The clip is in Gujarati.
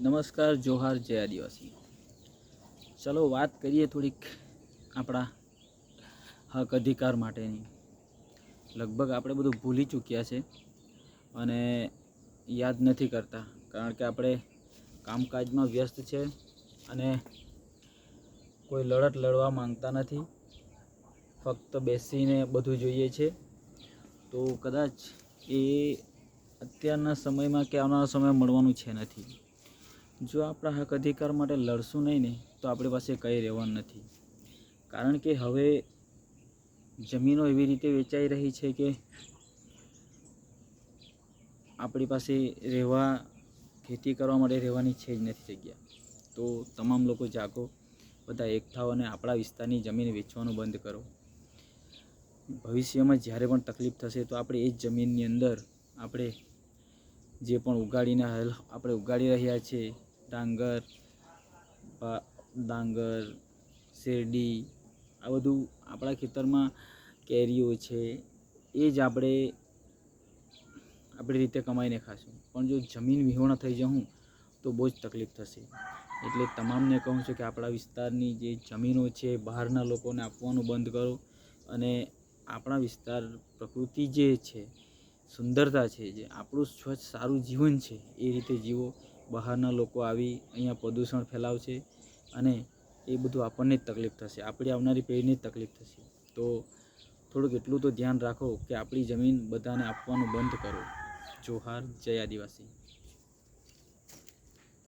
નમસ્કાર, જોહાર, જય આદિવાસી. ચલો વાત કરીએ થોડીક આપણા હક અધિકાર માટેની. લગભગ આપણે બધું ભૂલી ચૂક્યા છે અને યાદ નથી કરતા, કારણ કે આપણે કામકાજમાં વ્યસ્ત છે અને કોઈ લડત લડવા માંગતા નથી. ફક્ત બેસીને બધું જોઈએ છે. તો કદાચ એ અત્યારના સમયમાં કે આવનારા સમયમાં મળવાનું છે નથી. જો આપણા હક અધિકાર માટે લડશું નહીં ને તો આપણી પાસે કંઈ રહેવાનું નથી. કારણ કે હવે જમીનો એવી રીતે વેચાઈ રહી છે કે આપણી પાસે ખેતી કરવા માટે રહેવાની છે જ નથી જગ્યા. તો તમામ લોકો જાગો, બધા એક થાઓ અને આપણા વિસ્તારની જમીન વેચવાનું બંધ કરો. ભવિષ્યમાં જ્યારે પણ તકલીફ થશે તો આપણે એ જ જમીનની અંદર આપણે જે પણ આપણે ઉગાડી રહ્યા છીએ, ડાંગર, શેરડી, આ બધું આપણા ખેતરમાં કેરીઓ છે, એ જ આપણી રીતે કમાઈને ખાશું. પણ જો જમીન વિહોણા થઈ જશું તો બહુ જ તકલીફ થશે. એટલે તમામને કહું છું કે આપણા વિસ્તારની જે જમીનો છે બહારના લોકોને આપવાનું બંધ કરો અને આપણા વિસ્તાર પ્રકૃતિ જે છે, સુંદરતા છે, જે આપણું સ્વચ્છ સારું જીવન છે, એ રીતે જીવો. બહારના લોકો આવી અહીંયા પ્રદૂષણ ફેલાવશે અને એ બધું આપણને જ તકલીફ થશે, આપણી આવનારી પેઢીને જ તકલીફ થશે. તો થોડુંક એટલું તો ધ્યાન રાખો કે આપણી જમીન બધાને આપવાનું બંધ કરો. જોહાર, જય આદિવાસી.